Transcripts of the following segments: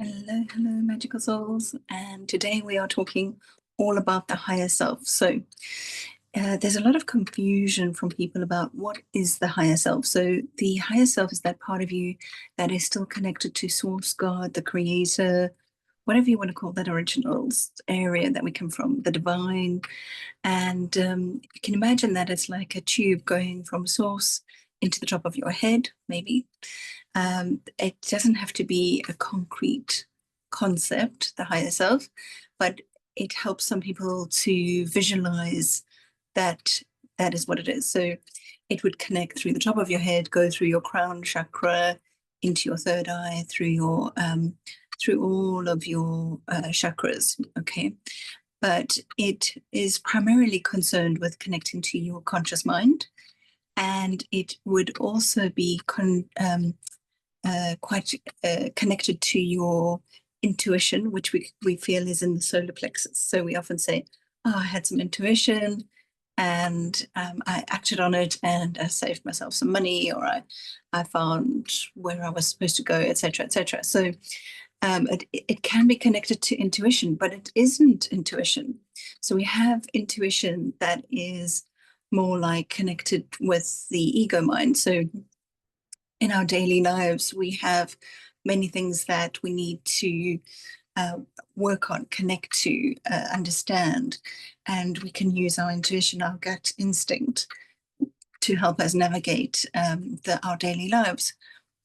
Hello, hello, magical souls. And today we are talking all about the higher self. There's a lot of confusion from people about what is the higher self. So, the higher self is that part of you that is still connected to Source, God, the Creator, whatever you want to call that original area that we come from, the divine. And you can imagine that it's like a tube going from Source into the top of your head, maybe. It doesn't have to be a concrete concept, the higher self, but it helps some people to visualize that that is what it is. So it would connect through the top of your head, go through your crown chakra, into your third eye, through all of your chakras. Okay, but it is primarily concerned with connecting to your conscious mind, and it would also be quite connected to your intuition, which we feel is in the solar plexus. So we often say, "Oh, I had some intuition, and I acted on it, and I saved myself some money, or I found where I was supposed to go, etc., etc." So it can be connected to intuition, but it isn't intuition. So we have intuition that is more like connected with the ego mind. So in our daily lives, we have many things that we need to uh, work on, connect to, understand, and we can use our intuition, our gut instinct, to help us navigate our daily lives.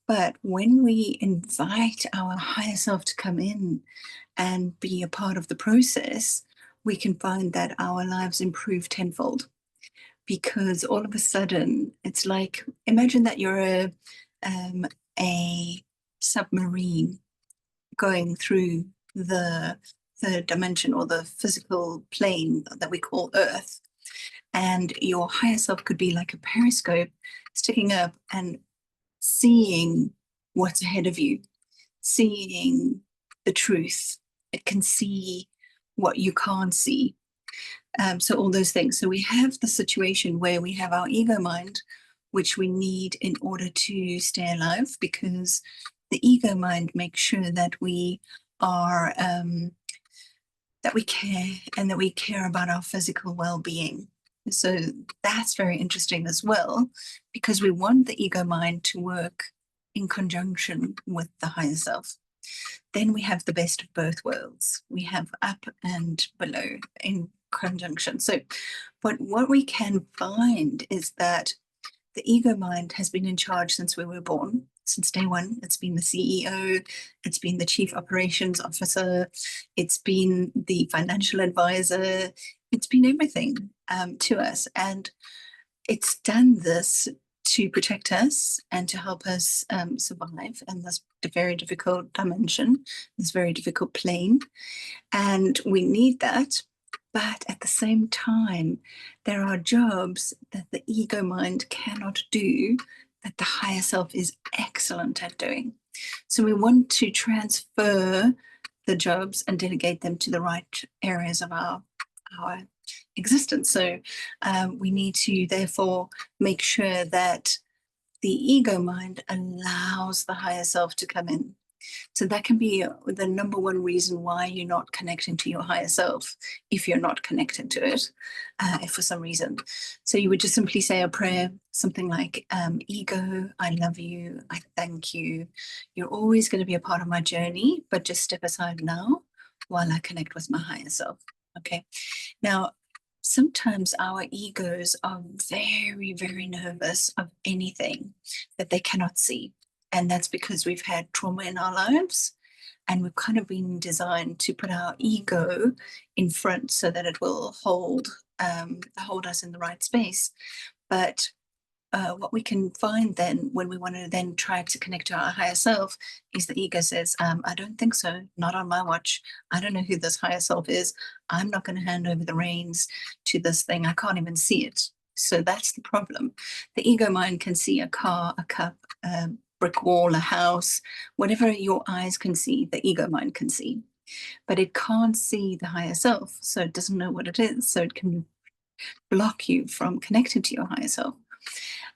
But when we invite our higher self to come in and be a part of the process, we can find that our lives improve tenfold, because all of a sudden it's like, imagine that you're a submarine going through the third dimension, or the physical plane that we call Earth, and your higher self could be like a periscope sticking up and seeing what's ahead of you, seeing the truth. It can see what you can't see. So all those things. So we have the situation where we have our ego mind, which we need in order to stay alive, because the ego mind makes sure that we are that we care, and that we care about our physical well-being. So that's very interesting as well, because we want the ego mind to work in conjunction with the higher self. Then we have the best of both worlds. We have up and below in conjunction. So, but what we can find is that the ego mind has been in charge since we were born. Since day one, it's been the CEO, it's been the chief operations officer, it's been the financial advisor, it's been everything to us. And it's done this to protect us and to help us survive in this very difficult dimension, this very difficult plane. And we need that. But at the same time, there are jobs that the ego mind cannot do, that the higher self is excellent at doing. So we want to transfer the jobs and delegate them to the right areas of our existence. So we need to therefore make sure that the ego mind allows the higher self to come in. So that can be the number one reason why you're not connecting to your higher self, if you're not connected to it, if for some reason. So you would just simply say a prayer, something like, ego, I love you, I thank you. You're always going to be a part of my journey, but just step aside now while I connect with my higher self. Okay. Now, sometimes our egos are very, very nervous of anything that they cannot see. And that's because we've had trauma in our lives, and we've kind of been designed to put our ego in front so that it will hold us in the right space. But what we can find then, when we want to then try to connect to our higher self, is the ego says, I don't think so, not on my watch. I don't know who this higher self is. I'm not going to hand over the reins to this thing. I can't even see it. So that's the problem. The ego mind can see a car, a cup, a brick wall, a house, whatever your eyes can see, the ego mind can see. But it can't see the higher self. So it doesn't know what it is. So it can block you from connecting to your higher self.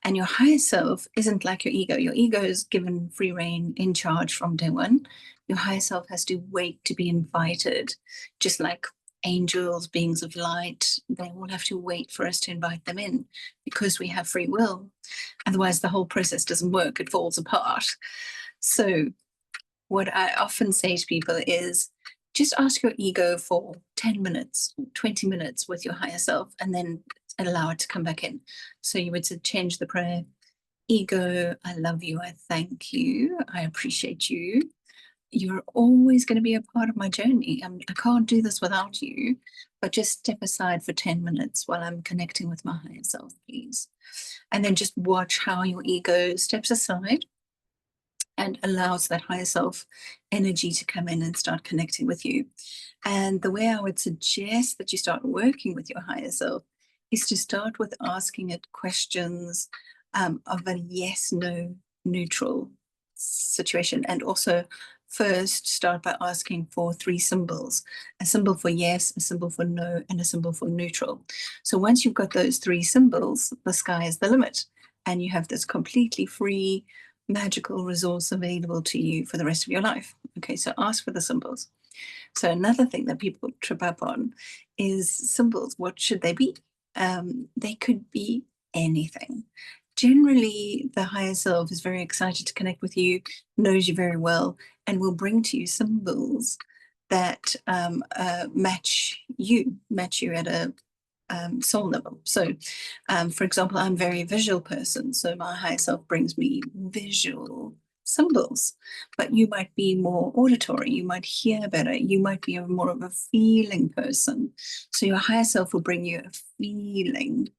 And your higher self isn't like your ego. Your ego is given free reign in charge from day one. Your higher self has to wait to be invited, just like angels, beings of light. They all have to wait for us to invite them in because we have free will. Otherwise, the whole process doesn't work, it falls apart. So, what I often say to people is just ask your ego for 10 minutes, 20 minutes with your higher self, and then allow it to come back in. So you would change the prayer: ego, I love you, I thank you, I appreciate you. You're always going to be a part of my journey. I can't do this without you, but just step aside for 10 minutes while I'm connecting with my higher self, please. And then just watch how your ego steps aside and allows that higher self energy to come in and start connecting with you. And the way I would suggest that you start working with your higher self is to start with asking it questions of a yes, no, neutral situation. And also first start by asking for 3 symbols: a symbol for yes, a symbol for no, and a symbol for neutral. So once you've got those 3 symbols, the sky is the limit. And you have this completely free, magical resource available to you for the rest of your life. Okay, so ask for the symbols. So another thing that people trip up on is symbols. What should they be? They could be anything. Generally, the higher self is very excited to connect with you, knows you very well, and will bring to you symbols that match you at a soul level. So, for example, I'm a very visual person, so my higher self brings me visual symbols, but you might be more auditory, you might hear better, you might be more of a feeling person. So your higher self will bring you a feeling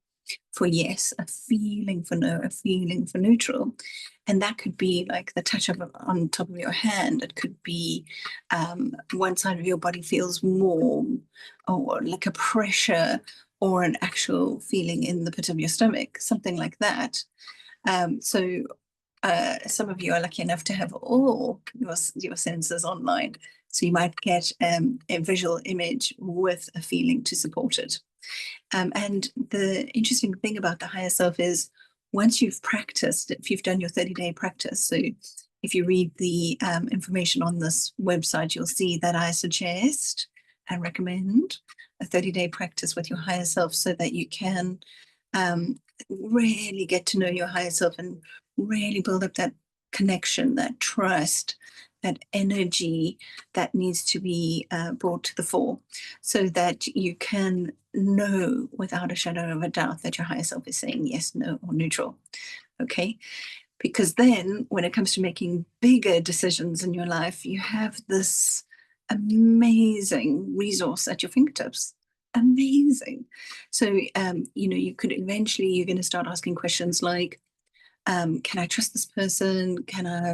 for yes, a feeling for no, a feeling for neutral. And that could be like the touch of on top of your hand. It could be one side of your body feels warm, or like a pressure, or an actual feeling in the pit of your stomach, something like that. So some of you are lucky enough to have all your senses online. So you might get a visual image with a feeling to support it. And the interesting thing about the higher self is once you've practiced, if you've done your 30-day practice, so if you read the information on this website, you'll see that I suggest and recommend a 30-day practice with your higher self so that you can really get to know your higher self and really build up that connection, that trust, that energy that needs to be brought to the fore, so that you can know without a shadow of a doubt that your higher self is saying yes, no, or neutral. Okay? Because then when it comes to making bigger decisions in your life, you have this amazing resource at your fingertips. Amazing. So, you could eventually, you're going to start asking questions like, can I trust this person?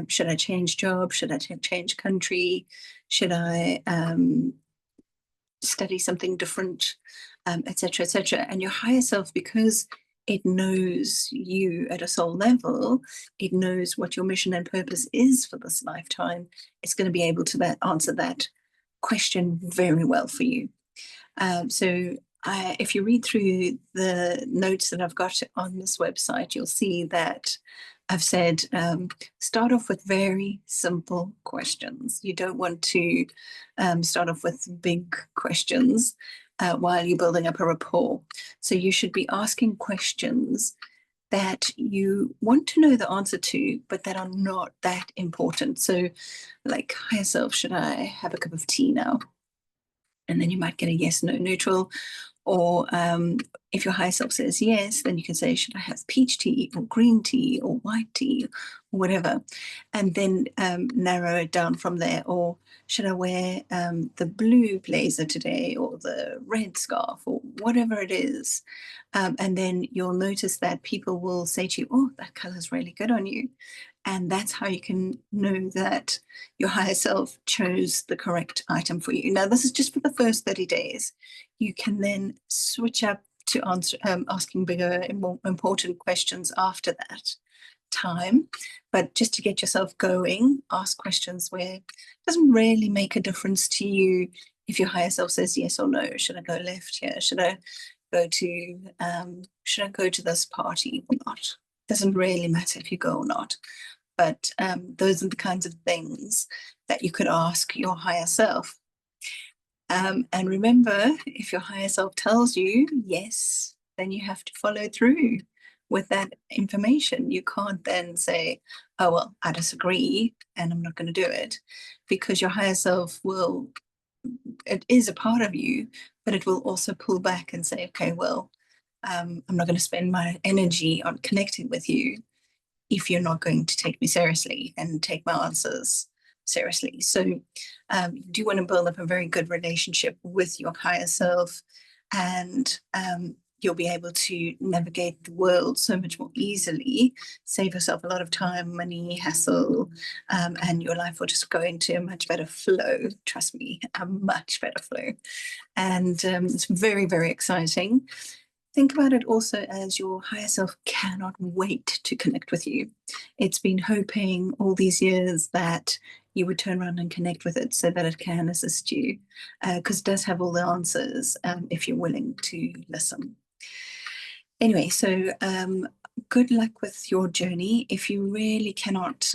Should I change job? Should I change country? Should I study something different, etc., etc. And your higher self, because it knows you at a soul level, it knows what your mission and purpose is for this lifetime. It's going to be able to answer that question very well for you. So if you read through the notes that I've got on this website, you'll see that I've said start off with very simple questions. You don't want to start off with big questions while you're building up a rapport. So you should be asking questions that you want to know the answer to, but that are not that important. So like, higher self, should I have a cup of tea now? And then you might get a yes, no, neutral. Or if your higher self says yes, then you can say, should I have peach tea or green tea or white tea or whatever? And then narrow it down from there. Or should I wear the blue blazer today or the red scarf or whatever it is? And then you'll notice that people will say to you, oh, that color is really good on you. And that's how you can know that your higher self chose the correct item for you. Now, this is just for the first 30 days. You can then switch up to asking bigger and more important questions after that time. But just to get yourself going, ask questions where it doesn't really make a difference to you if your higher self says yes or no. Should I go left here? Should I should I go to this party or not? Doesn't really matter if you go or not. But those are the kinds of things that you could ask your higher self. And remember, if your higher self tells you yes, then you have to follow through with that information. You can't then say, oh, well, I disagree and I'm not going to do it, because your higher self will, it is a part of you, but it will also pull back and say, okay, well, I'm not going to spend my energy on connecting with you if you're not going to take me seriously and take my answers seriously. So you do want to build up a very good relationship with your higher self, and you'll be able to navigate the world so much more easily, save yourself a lot of time, money, hassle, and your life will just go into a much better flow. Trust me, a much better flow. And it's very, very exciting. Think about it also as your higher self cannot wait to connect with you. It's been hoping all these years that you would turn around and connect with it so that it can assist you, because it does have all the answers if you're willing to listen. Anyway, so good luck with your journey. If you really cannot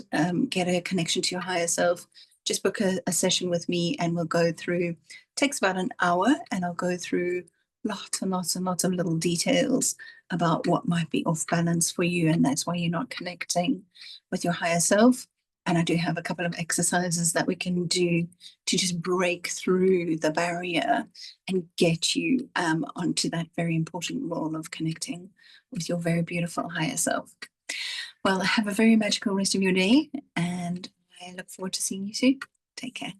get a connection to your higher self, just book a session with me and we'll go through, takes about an hour, and I'll go through lots and lots and lots of little details about what might be off balance for you, and that's why you're not connecting with your higher self. And I do have a couple of exercises that we can do to just break through the barrier and get you onto that very important role of connecting with your very beautiful higher self. Well, have a very magical rest of your day, and I look forward to seeing you soon. Take care.